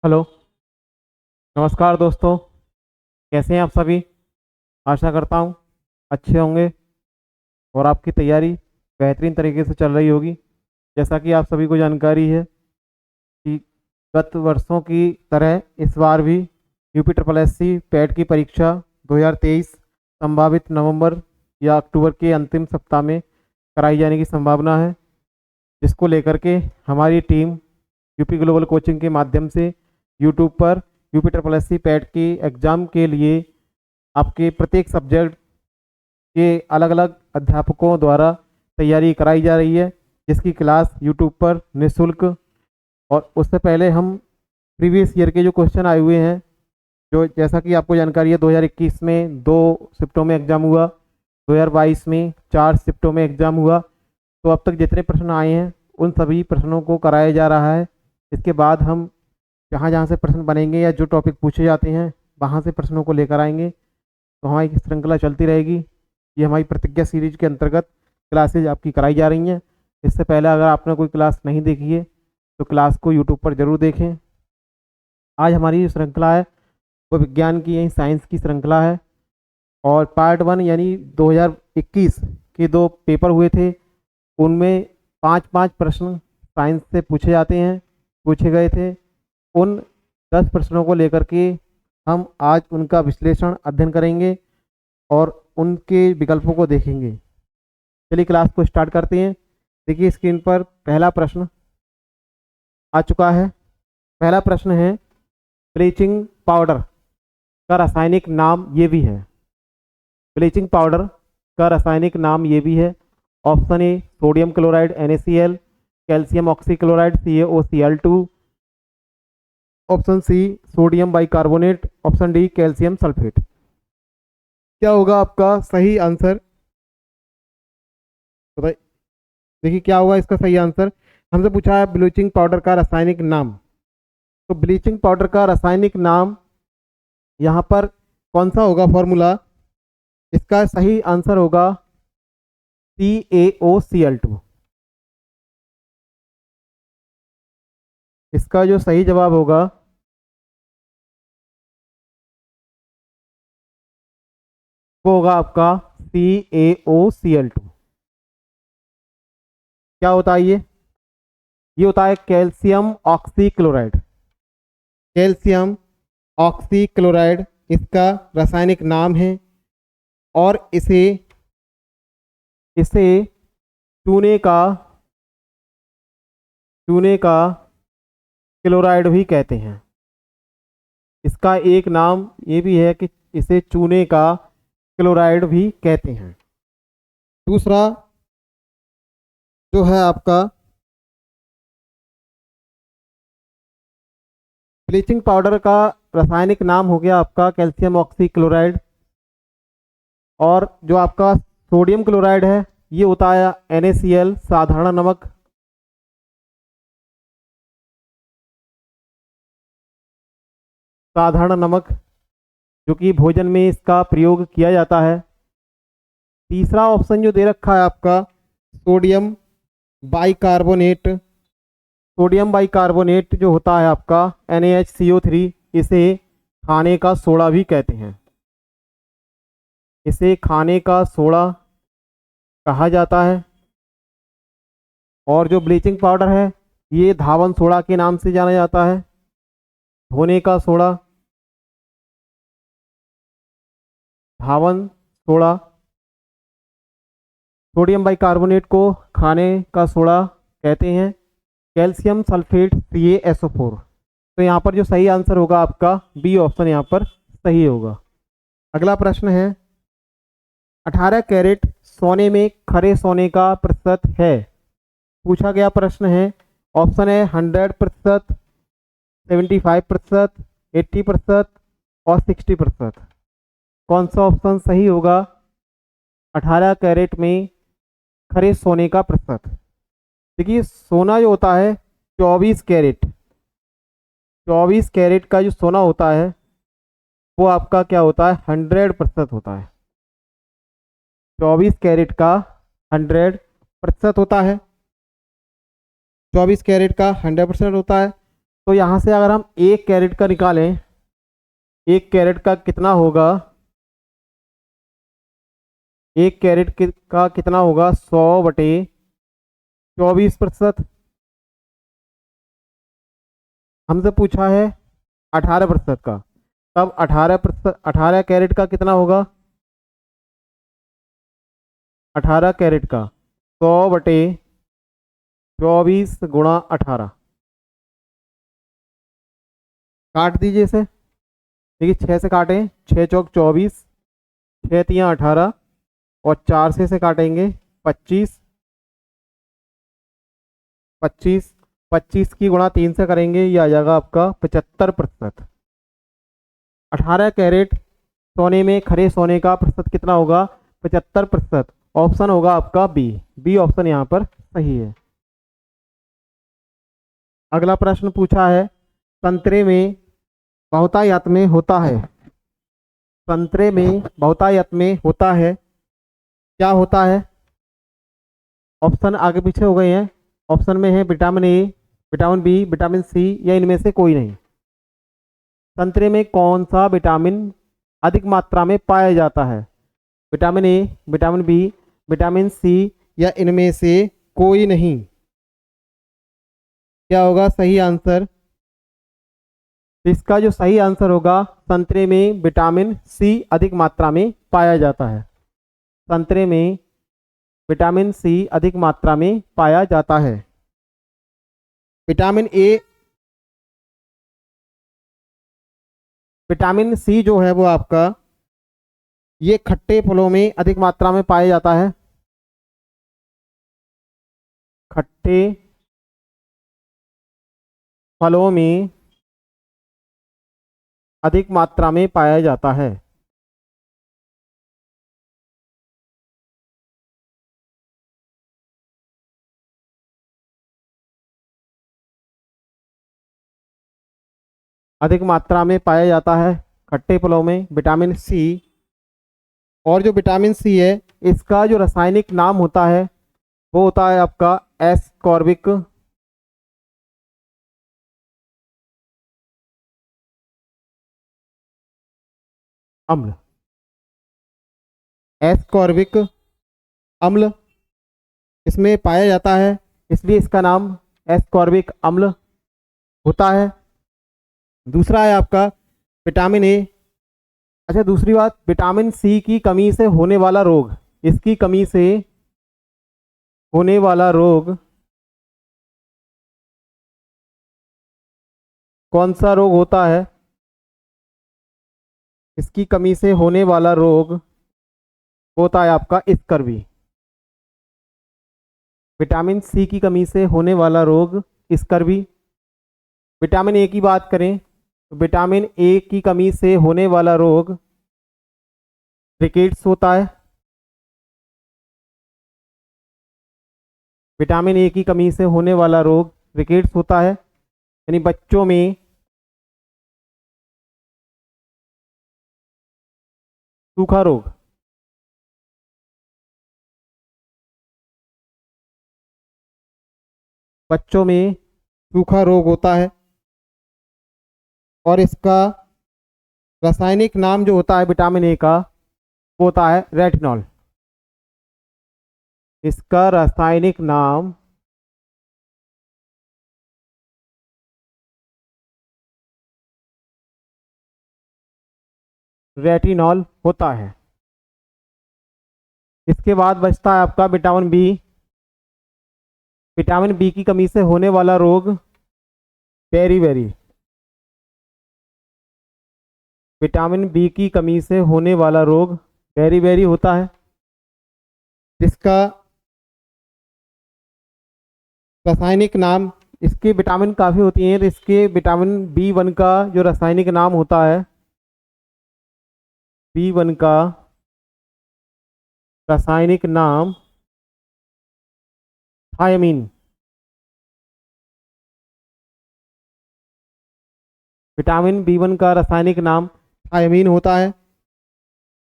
Hello. नमस्कार दोस्तों। कैसे हैं आप सभी? आशा करता हूँ अच्छे होंगे और आपकी तैयारी बेहतरीन तरीके से चल रही होगी। जैसा कि आप सभी को जानकारी है कि गत वर्षों की तरह इस बार भी यूपी ट्रिपल एससी पैट की परीक्षा 2023 संभावित नवंबर या अक्टूबर के अंतिम सप्ताह में कराई जाने की संभावना है, जिसको लेकर के हमारी टीम यूपी ग्लोबल कोचिंग के माध्यम से यूट्यूब पर यूपी ट्रिपल एससी पैट की एग्ज़ाम के लिए आपके प्रत्येक सब्जेक्ट के अलग अलग अध्यापकों द्वारा तैयारी कराई जा रही है, जिसकी क्लास यूट्यूब पर निःशुल्क। और उससे पहले हम प्रीवियस ईयर के जो क्वेश्चन आए हुए हैं, जो जैसा कि आपको जानकारी है 2021 में 2 शिफ्टों में एग्ज़ाम हुआ, 2022 में 4 शिफ्टों में एग्ज़ाम हुआ। तो अब तक जितने प्रश्न आए हैं उन सभी प्रश्नों को कराया जा रहा है। इसके बाद हम जहाँ जहाँ से प्रश्न बनेंगे या जो टॉपिक पूछे जाते हैं वहाँ से प्रश्नों को लेकर आएंगे। तो हमारी श्रृंखला चलती रहेगी। ये हमारी प्रतिज्ञा सीरीज के अंतर्गत क्लासेज आपकी कराई जा रही हैं। इससे पहले अगर आपने कोई क्लास नहीं देखी है तो क्लास को यूट्यूब पर ज़रूर देखें। आज हमारी जो श्रृंखला है वो विज्ञान की यही साइंस की श्रृंखला है। और पार्ट 1 यानी 2021 के 2 पेपर हुए थे, उनमें 5-5 प्रश्न साइंस से पूछे गए थे। उन 10 प्रश्नों को लेकर के हम आज उनका विश्लेषण अध्ययन करेंगे और उनके विकल्पों को देखेंगे। चलिए क्लास को स्टार्ट करते हैं। देखिए स्क्रीन पर पहला प्रश्न आ चुका है। पहला प्रश्न है, ब्लीचिंग पाउडर का रासायनिक नाम ये भी है। ब्लीचिंग पाउडर का रासायनिक नाम ये भी है। Option A sodium chloride NaCl, calcium oxychloride CaOCl2, option C sodium bicarbonate, option D calcium sulphate. क्या होगा आपका सही आंसर? बताइए। देखिए क्या होगा इसका सही आंसर। हमसे पूछा है ब्लीचिंग पाउडर का रासायनिक नाम। तो ब्लीचिंग पाउडर का रासायनिक नाम यहाँ पर कौन सा होगा फॉर्मूला? इसका सही आंसर होगा CaOCl2। इसका जो सही जवाब होगा वो होगा आपका CaOCl2। क्या होता है ये होता है कैल्शियम ऑक्सीक्लोराइड। कैल्शियम ऑक्सीक्लोराइड इसका रासायनिक नाम है। और इसे इसे चूने का चूने का क्लोराइड भी कहते हैं। इसका एक नाम ये भी है कि इसे चूने का क्लोराइड भी कहते हैं। दूसरा जो है आपका, ब्लीचिंग पाउडर का रासायनिक नाम हो गया आपका कैल्शियम ऑक्सीक्लोराइड। और जो आपका सोडियम क्लोराइड है ये होता है NaCl, साधारण नमक। साधारण नमक जो कि भोजन में इसका प्रयोग किया जाता है। तीसरा ऑप्शन जो दे रखा है आपका सोडियम बाइकार्बोनेट। सोडियम बाइकार्बोनेट जो होता है आपका NaHCO3, इसे खाने का सोडा भी कहते हैं। इसे खाने का सोडा कहा जाता है। और जो ब्लीचिंग पाउडर है ये धावन सोडा के नाम से जाना जाता है। धोने का सोडा, धावन सोडा। सोडियम बाइकार्बोनेट को खाने का सोडा कहते हैं। Calcium sulphate CaSO4। तो यहाँ पर जो सही आंसर होगा आपका बी ऑप्शन यहाँ पर सही होगा। अगला प्रश्न है, 18 कैरेट सोने में खरे सोने का प्रतिशत है। पूछा गया प्रश्न है। ऑप्शन है 100%, 75%, 80% और 60%। कौन सा ऑप्शन सही होगा? 18 कैरेट में खरे सोने का प्रतिशत। देखिए सोना जो होता है 24 कैरेट, 24 कैरेट का जो सोना होता है वो आपका क्या होता है? 100% होता है। 24 कैरेट का 100% होता है। 24 कैरेट का 100% होता है। तो यहाँ से अगर हम 1 कैरेट का निकालें, 1 कैरेट का कितना होगा, 1 कैरेट का कितना होगा, 100/24%। हमसे पूछा है 18% का, तब 18%, 18 कैरेट का कितना होगा, 18 कैरेट का 100/24 × 18। काट दीजिए इसे। देखिए 6 से काटें, 6 चौक 24, 6 तियाँ 18 और 4 से काटेंगे 25, 25, 25 की गुणा 3 से करेंगे, ये आ जाएगा आपका 75%। 18 कैरेट सोने में, खरे सोने का प्रतिशत कितना होगा, 75%। ऑप्शन होगा आपका बी, बी ऑप्शन यहाँ पर सही है। अगला प्रश्न पूछा है, संतरे में बहुतायत में होता है, संतरे में बहुतायत में होता है, क्या होता है? ऑप्शन आगे पीछे हो गए हैं। ऑप्शन में है vitamin A, vitamin B, vitamin C या इनमें से कोई नहीं। संतरे में कौन सा विटामिन अधिक मात्रा में पाया जाता है? Vitamin A, vitamin B, vitamin C या इनमें से कोई नहीं। क्या होगा सही आंसर? इसका जो सही आंसर होगा, संतरे में विटामिन सी अधिक मात्रा में पाया जाता है। संतरे में विटामिन सी अधिक मात्रा में पाया जाता है। विटामिन ए, विटामिन सी जो है वो आपका ये खट्टे फलों में अधिक मात्रा में पाया जाता है। खट्टे फलों में अधिक मात्रा में पाया जाता है। अधिक मात्रा में पाया जाता है खट्टे फलों में विटामिन सी। और जो विटामिन सी है, इसका जो रासायनिक नाम होता है वो होता है आपका एस्कॉर्बिक अम्ल। एस्कॉर्बिक अम्ल इसमें पाया जाता है, इसलिए इसका नाम एस्कॉर्बिक अम्ल होता है। दूसरा है आपका विटामिन ए। अच्छा, दूसरी बात, विटामिन सी की कमी से होने वाला रोग, इसकी कमी से होने वाला रोग कौन सा रोग होता है? इसकी कमी से होने वाला रोग होता है आपका स्कर्वी। विटामिन सी की कमी से होने वाला रोग स्कर्वी। विटामिन ए की बात करें तो विटामिन ए की कमी से होने वाला रोग रिकेट्स होता है। विटामिन ए की कमी से होने वाला रोग रिकेट्स होता है, यानी बच्चों में सूखा रोग। बच्चों में सूखा रोग होता है और इसका रासायनिक नाम जो होता है विटामिन ए का वो होता है रेटिनॉल। इसका रासायनिक नाम रेटिनॉल होता है। इसके बाद बचता है आपका विटामिन बी। विटामिन बी की कमी से होने वाला रोग बेरीबेरी। विटामिन बी की कमी से होने वाला रोग बेरीबेरी होता है, जिसका रासायनिक नाम, इसके विटामिन काफ़ी होती हैं तो इसके विटामिन B1 का जो रासायनिक नाम होता है, B1 का रासायनिक नाम थायमीन। विटामिन B1 का रासायनिक नाम थायमीन होता है।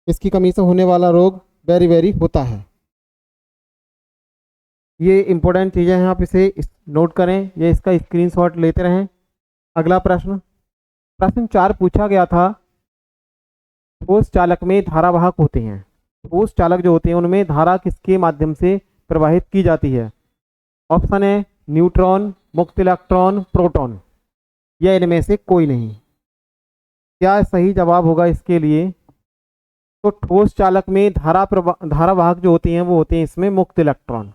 इसकी कमी से होने वाला रोग बेरीबेरी होता है। ये इंपॉर्टेंट चीज़ें हैं, आप इसे नोट करें, ये इसका स्क्रीनशॉट लेते रहें। अगला प्रश्न, प्रश्न 4 पूछा गया था, ठोस चालक में धारावाहक होते हैं। ठोस चालक जो होते हैं उनमें धारा किसके माध्यम से प्रवाहित की जाती है? ऑप्शन है न्यूट्रॉन, मुक्त इलेक्ट्रॉन, प्रोटॉन, या इनमें से कोई नहीं। क्या सही जवाब होगा इसके लिए? तो ठोस चालक में धारावाहक जो होते हैं वो होते हैं इसमें मुक्त इलेक्ट्रॉन।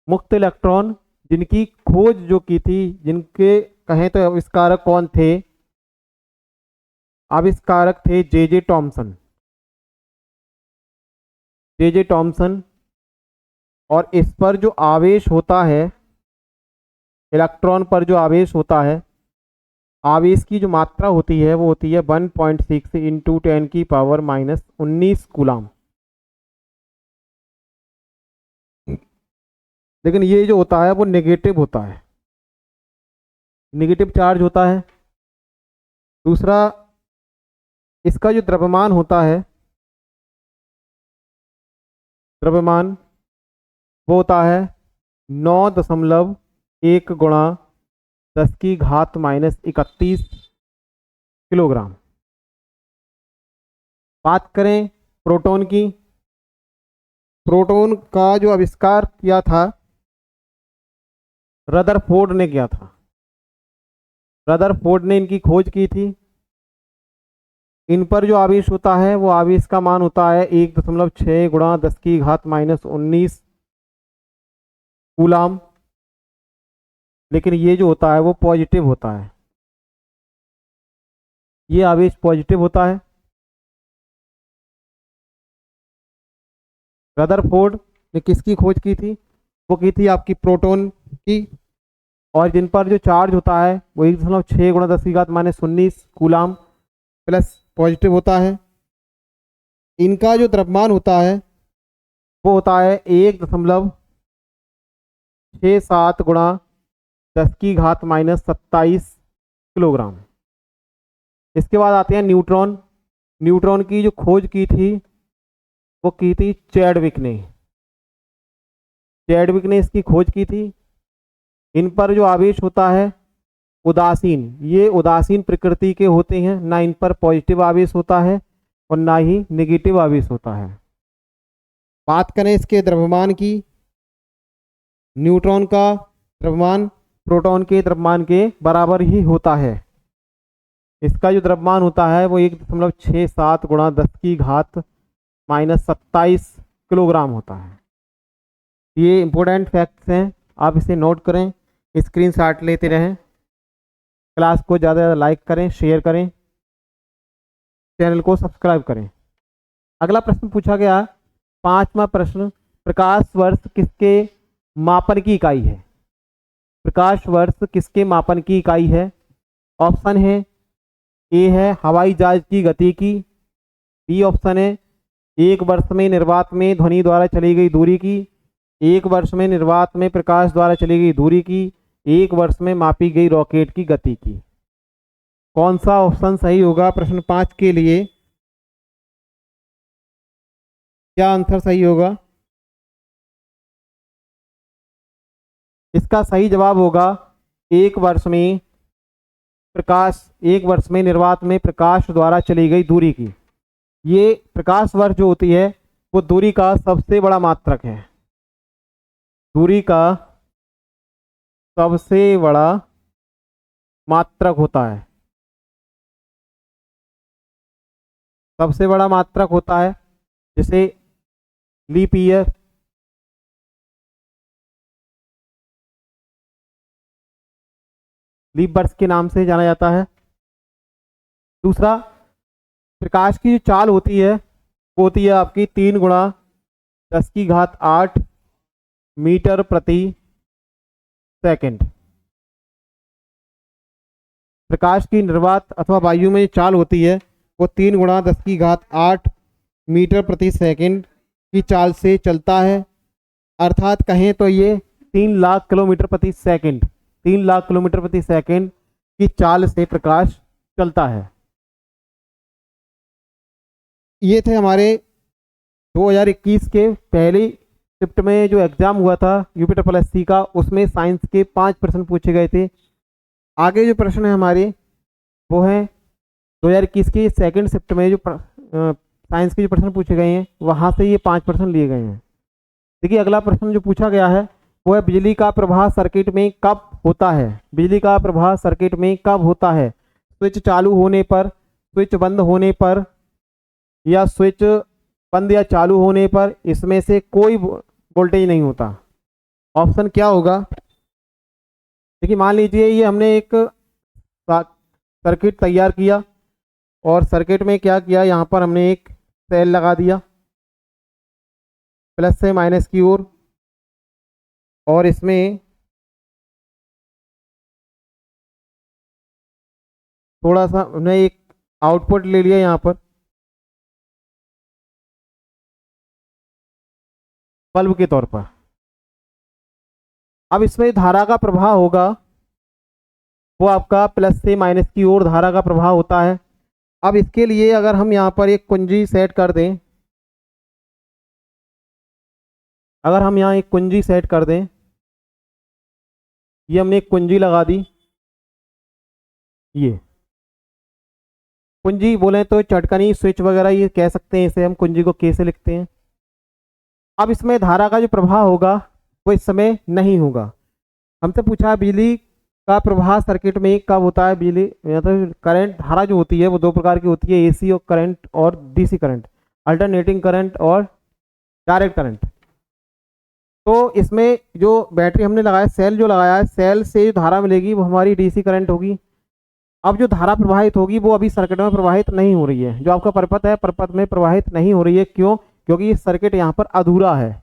मुक्त इलेक्ट्रॉन जिनकी खोज जो की थी, जिनके कहें तो आविष्कारक कौन थे? आविष्कारक थे जे जे टॉमसन। जे जे टॉमसन। और इस पर जो आवेश होता है, इलेक्ट्रॉन पर जो आवेश होता है, आवेश की जो मात्रा होती है वो होती है 1.6 इंटू 10⁻⁻19 कूलाम। लेकिन ये जो होता है वो नेगेटिव होता है, नेगेटिव चार्ज होता है। दूसरा, इसका जो द्रव्यमान होता है, द्रव्यमान वो होता है 9.1 गुणा 10⁻⁻31 किलोग्राम। बात करें प्रोटॉन की, प्रोटॉन का जो आविष्कार किया था रदरफोर्ड ने किया था। रदरफोर्ड ने इनकी खोज की थी। इन पर जो आवेश होता है वो आवेश का मान होता है 1.6 गुणा 10⁻⁻19 कूलाम। लेकिन ये जो होता है वो पॉजिटिव होता है, ये आवेश पॉजिटिव होता है। रदरफोर्ड ने किसकी खोज की थी? वो की थी आपकी प्रोटॉन की। और जिन पर जो चार्ज होता है वो 1.6 गुणा 10⁻⁻19 कूलाम प्लस पॉजिटिव होता है। इनका जो द्रव्यमान होता है वो होता है 1.67 गुणा 10⁻⁻27 किलोग्राम। इसके बाद आते हैं न्यूट्रॉन। न्यूट्रॉन की जो खोज की थी वो की थी चैडविक ने। चैडविक ने इसकी खोज की थी। इन पर जो आवेश होता है उदासीन, ये उदासीन प्रकृति के होते हैं, ना इन पर पॉजिटिव आवेश होता है और ना ही नेगेटिव आवेश होता है। बात करें इसके द्रव्यमान की, न्यूट्रॉन का द्रव्यमान प्रोटॉन के द्रव्यमान के बराबर ही होता है। इसका जो द्रव्यमान होता है वो 1.67 गुणा 10⁻⁻27 किलोग्राम होता है। ये इंपॉर्टेंट फैक्ट्स हैं, आप इसे नोट करें, स्क्रीनशॉट लेते रहें। क्लास को ज़्यादा से ज़्यादा लाइक करें, शेयर करें, चैनल को सब्सक्राइब करें। अगला प्रश्न पूछा गया, 5वां प्रश्न, प्रकाश वर्ष किसके मापन की इकाई है? प्रकाश वर्ष किसके मापन की इकाई है? ऑप्शन है ए है हवाई जहाज की गति की, बी ऑप्शन है 1 वर्ष में निर्वात में ध्वनि द्वारा चली गई दूरी की, 1 वर्ष में निर्वात में प्रकाश द्वारा चली गई दूरी की, 1 वर्ष में मापी गई रॉकेट की गति की। कौन सा ऑप्शन सही होगा प्रश्न 5 के लिए? क्या आंसर सही होगा? इसका सही जवाब होगा 1 वर्ष में प्रकाश, 1 वर्ष में निर्वात में प्रकाश द्वारा चली गई दूरी की। ये प्रकाश वर्ष जो होती है वो दूरी का सबसे बड़ा मात्रक है, दूरी का सबसे बड़ा मात्रक होता है, सबसे बड़ा मात्रक होता है। जैसे लीप ईयर, लीप वर्ष के नाम से जाना जाता है। दूसरा, प्रकाश की जो चाल होती है वो होती है आपकी 3 गुणा 10⁸ मीटर प्रति सेकंड। प्रकाश की निर्वात अथवा वायु में चाल होती है वो 3 गुणा 10⁸ मीटर प्रति सेकंड की चाल से चलता है। अर्थात कहें तो ये 3 लाख किलोमीटर प्रति सेकंड, 3 लाख किलोमीटर प्रति सेकंड की चाल से प्रकाश चलता है। ये थे हमारे 2021 के पहली शिफ्ट में जो एग्जाम हुआ था यूपी SSC का, उसमें साइंस के 5 प्रश्न पूछे गए थे। आगे जो प्रश्न है हमारे वो है 2021 की सेकंड शिफ्ट में जो साइंस के जो प्रश्न पूछे गए हैं वहाँ से ये 5% लिए गए हैं। देखिए अगला प्रश्न जो पूछा गया है वो है बिजली का प्रवाह सर्किट में कब होता है। बिजली का प्रवाह सर्किट में कब होता है? स्विच चालू होने पर, स्विच बंद होने पर, या स्विच बंद या चालू होने पर, इसमें से कोई वोल्टेज नहीं होता। ऑप्शन क्या होगा? देखिए मान लीजिए ये हमने एक सर्किट तैयार किया और सर्किट में क्या किया, यहाँ पर हमने एक सेल लगा दिया प्लस से माइनस की ओर, और इसमें थोड़ा सा हमने एक आउटपुट ले लिया यहाँ पर बल्ब के तौर पर। अब इसमें धारा का प्रवाह होगा वो आपका प्लस से माइनस की ओर धारा का प्रवाह होता है। अब इसके लिए अगर हम यहाँ पर एक कुंजी सेट कर दें, अगर हम यहाँ एक कुंजी सेट कर दें, ये हमने एक कुंजी लगा दी, ये कुंजी बोले तो चटकनी स्विच वगैरह ये कह सकते हैं, इसे हम कुंजी को कैसे लिखते हैं। अब इसमें धारा का जो प्रवाह होगा वो इस समय नहीं होगा। हमसे पूछा है बिजली का प्रवाह सर्किट में कब होता है। बिजली मतलब करंट धारा जो होती है वो दो प्रकार की होती है, एसी और करंट और डीसी करंट, अल्टरनेटिंग करंट और डायरेक्ट करंट। तो इसमें जो बैटरी हमने लगाया, सेल जो लगाया है, सेल से जो धारा मिलेगी वो हमारी डीसी करंट होगी। अब जो धारा प्रवाहित होगी वो अभी सर्किट में प्रवाहित नहीं हो रही है। जो आपका परपथ है, परपथ में प्रवाहित नहीं हो रही है। क्यों? क्योंकि ये सर्किट यहाँ पर अधूरा है,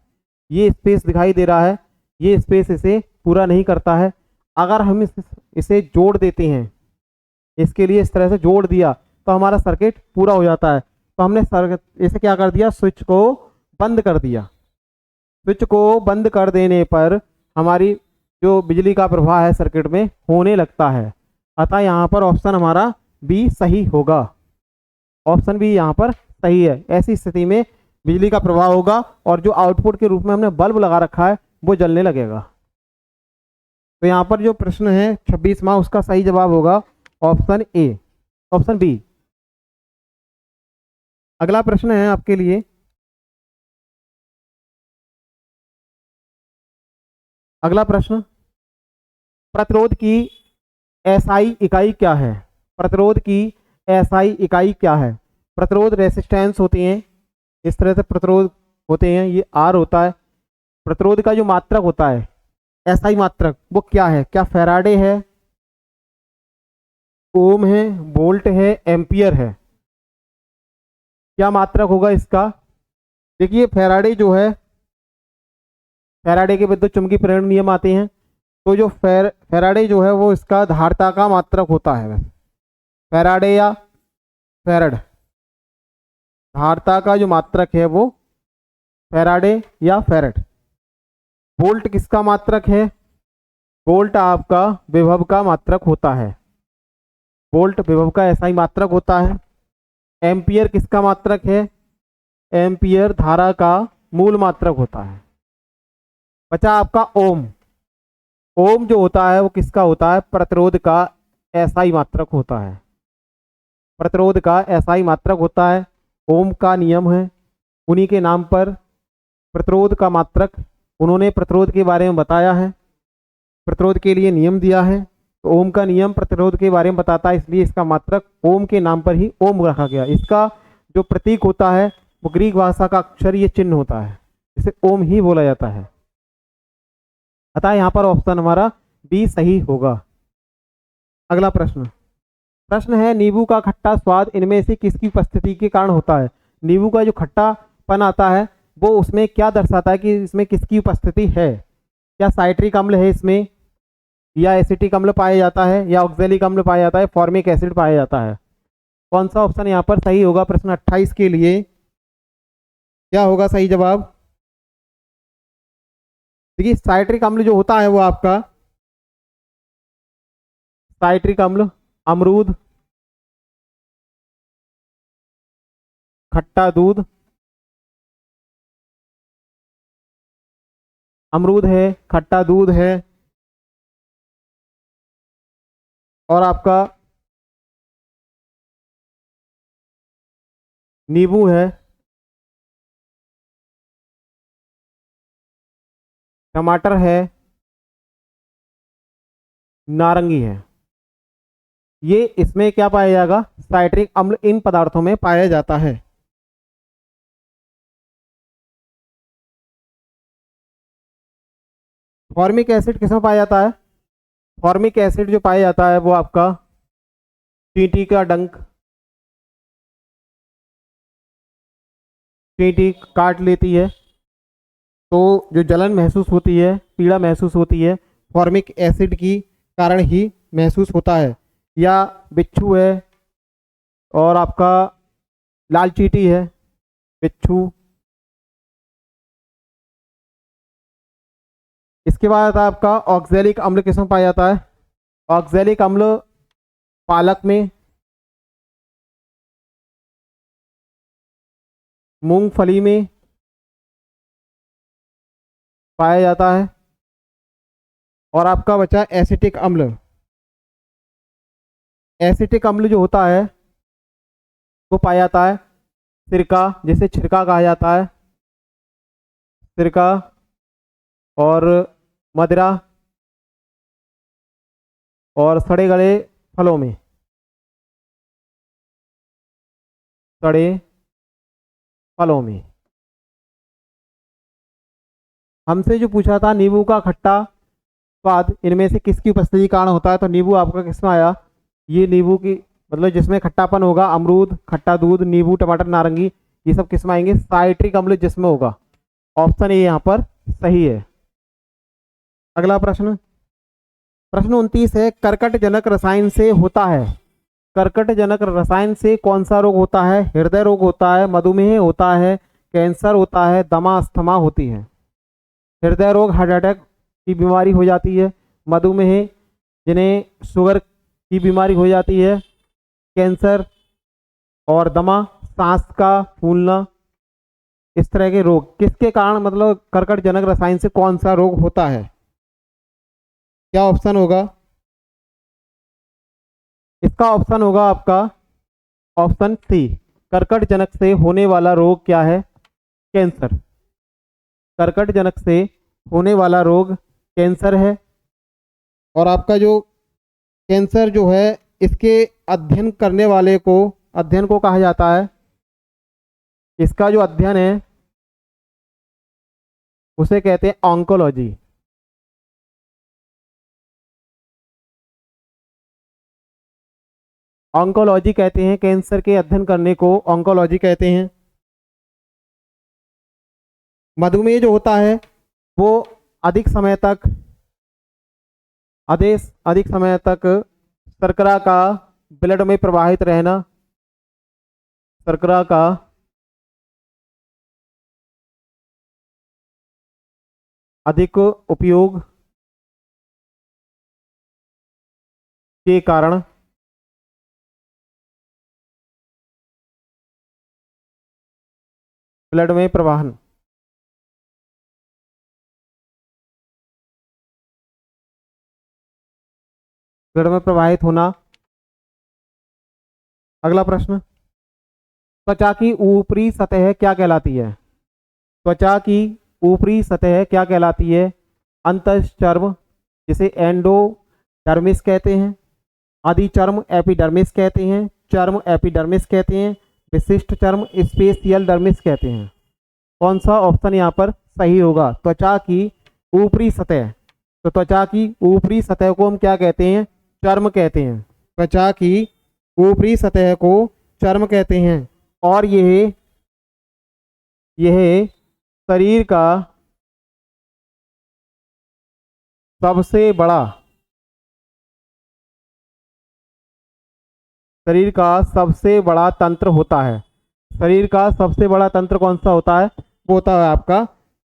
ये स्पेस दिखाई दे रहा है, ये स्पेस इसे पूरा नहीं करता है। अगर हम इसे जोड़ देते हैं, इसके लिए इस तरह से जोड़ दिया तो हमारा सर्किट पूरा हो जाता है। तो हमने इसे क्या कर दिया, स्विच को बंद कर दिया। स्विच को बंद कर देने पर हमारी जो बिजली का प्रवाह है सर्किट में होने लगता है। अतः यहाँ पर ऑप्शन हमारा बी सही होगा। ऑप्शन बी यहाँ पर सही है। ऐसी स्थिति में बिजली का प्रवाह होगा और जो आउटपुट के रूप में हमने बल्ब लगा रखा है वो जलने लगेगा। तो यहाँ पर जो प्रश्न है 26वां, उसका सही जवाब होगा ऑप्शन ए, ऑप्शन बी। अगला प्रश्न है आपके लिए, अगला प्रश्न, प्रतिरोध की एसआई इकाई क्या है? प्रतिरोध की एसआई इकाई क्या है? प्रतिरोध रेसिस्टेंस होती हैं, इस तरह से प्रतिरोध होते हैं, ये आर होता है। प्रतिरोध का जो मात्रक होता है, एसआई मात्रक, वो क्या है? क्या फैराडे है, ओम है, वोल्ट है, एम्पियर है? क्या मात्रक होगा इसका? देखिए फैराडे जो है, फैराडे के विद्युत चुंबकीय प्रेरण नियम आते हैं। तो जो फैराडे जो है वो इसका धारिता का मात्रक होता है। फैराडे या फैरड, धारिता का जो मात्रक है वो फैराडे या फैरड। वोल्ट किसका मात्रक है? वोल्ट आपका विभव का मात्रक होता है। वोल्ट विभव का ऐसा ही मात्रक होता है। एम्पियर किसका मात्रक है? एम्पियर धारा का मूल मात्रक होता है। बचा आपका ओम। ओम जो होता है वो किसका होता है? प्रतिरोध का ऐसा ही मात्रक होता है। प्रतिरोध का ऐसा ही मात्रक होता है। ओम का नियम है, उन्हीं के नाम पर प्रतिरोध का मात्रक, उन्होंने प्रतिरोध के बारे में बताया है, प्रतिरोध के लिए नियम दिया है। तो ओम का नियम प्रतिरोध के बारे में बताता है, इसलिए इसका मात्रक ओम के नाम पर ही ओम रखा गया। इसका जो प्रतीक होता है वो ग्रीक भाषा का अक्षर, ये चिन्ह होता है, इसे ओम ही बोला जाता है। अतः यहाँ पर ऑप्शन हमारा बी सही होगा। अगला प्रश्न, प्रश्न है नींबू का खट्टा स्वाद इनमें से किसकी उपस्थिति के कारण होता है? नींबू का जो खट्टापन आता है वो उसमें क्या दर्शाता है कि इसमें किसकी उपस्थिति है? क्या साइट्रिक अम्ल है इसमें, या एसिटिक अम्ल पाया जाता है, या ऑक्जेलिक अम्ल पाया जाता है, फॉर्मिक एसिड पाया जाता है? कौन सा ऑप्शन यहाँ पर सही होगा? प्रश्न 28 के लिए क्या होगा सही जवाब? देखिए साइट्रिक अम्ल जो होता है वो आपका, साइट्रिक अम्ल अमरूद, खट्टा दूध, अमरूद है, खट्टा दूध है, और आपका नींबू है, टमाटर है, नारंगी है। ये इसमें क्या पाया जाएगा? साइट्रिक अम्ल इन पदार्थों में पाया जाता है। फॉर्मिक एसिड किसमें पाया जाता है? फॉर्मिक एसिड जो पाया जाता है वो आपका चींटी का डंक, चींटी काट लेती है तो जो जलन महसूस होती है, पीड़ा महसूस होती है, फॉर्मिक एसिड की कारण ही महसूस होता है। या बिच्छू है और आपका लाल चींटी है, बिच्छू। इसके बाद आता है आपका ऑक्जेलिक अम्ल किसमें पाया जाता है? ऑक्जेलिक अम्ल पालक में, मूंगफली में पाया जाता है। और आपका बचा एसिटिक अम्ल। एसिटिक अम्ल जो होता है वो पाया जाता है सिरका, जिसे छिरका कहा जाता है, सिरका और मदिरा और सड़े गले फलों में, सड़े फलों में। हमसे जो पूछा था नींबू का खट्टा स्वाद इनमें से किसकी उपस्थिति के कारण होता है, तो नींबू आपका किसमें आया? ये नींबू की मतलब जिसमें खट्टापन होगा, अमरूद, खट्टा दूध, नींबू, टमाटर, नारंगी, ये सब किसमें आएंगे? साइट्रिक अम्ल जिसमें होगा। ऑप्शन ए यहाँ पर सही है। अगला प्रश्न, प्रश्न 29 है, कर्कटजनक रसायन से होता है। कर्कटजनक रसायन से कौन सा रोग होता है? हृदय रोग होता है, मधुमेह होता है, कैंसर होता है, दमा अस्थमा होती है। हृदय रोग हार्ट अटैक की बीमारी हो जाती है, मधुमेह जिन्हें शुगर की बीमारी हो जाती है, कैंसर और दमा सांस का फूलना, इस तरह के रोग किसके कारण, मतलब कर्कटजनक रसायन से कौन सा रोग होता है? क्या ऑप्शन होगा इसका? ऑप्शन होगा आपका ऑप्शन सी, कर्कटजनक से होने वाला रोग क्या है? कैंसर। कर्कटजनक से होने वाला रोग कैंसर है। और आपका जो कैंसर जो है, इसके अध्ययन करने वाले को, अध्ययन को कहा जाता है, इसका जो अध्ययन है उसे कहते हैं ऑन्कोलॉजी। ऑन्कोलॉजी कहते हैं, कैंसर के अध्ययन करने को ऑन्कोलॉजी कहते हैं। मधुमेह जो होता है वो अधिक समय तक शर्करा का ब्लड में प्रवाहित रहना, शर्करा का अधिक उपयोग के कारण ब्लड में प्रवाहन, ब्लड में प्रवाहित होना। अगला प्रश्न, त्वचा की ऊपरी सतह क्या कहलाती है? त्वचा की ऊपरी सतह क्या कहलाती है? अंतःचर्म जिसे एंडोडर्मिस कहते हैं, अधिचर्म एपिडर्मिस कहते हैं, चर्म एपिडर्मिस कहते हैं, विशिष्ट चर्म स्पेशियल डर्मिस कहते हैं। कौन सा ऑप्शन यहाँ पर सही होगा? त्वचा की ऊपरी सतह, तो त्वचा की ऊपरी सतह को हम क्या कहते हैं? चर्म कहते हैं। त्वचा की ऊपरी सतह को चर्म कहते हैं। और यह शरीर का सबसे बड़ा, शरीर का सबसे बड़ा तंत्र होता है। शरीर का सबसे बड़ा तंत्र कौन सा होता है? वो होता है आपका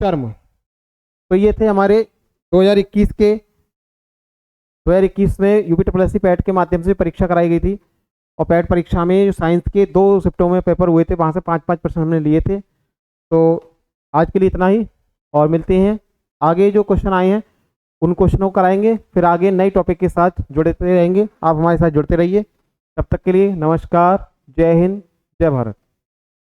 चर्म। तो ये थे हमारे 2021 में यूपी पैट के माध्यम से परीक्षा कराई गई थी। और पैट परीक्षा में जो साइंस के 2 शिफ्टों में पेपर हुए थे, वहाँ से 5-5 प्रश्न हमने लिए थे। तो आज के लिए इतना ही, और मिलते हैं आगे जो क्वेश्चन आए हैं उन क्वेश्चनों को कराएंगे, फिर आगे नए टॉपिक के साथ जुड़ते रहेंगे। आप हमारे साथ जुड़ते रहिए। तब तक के लिए नमस्कार, जय हिंद, जय भारत।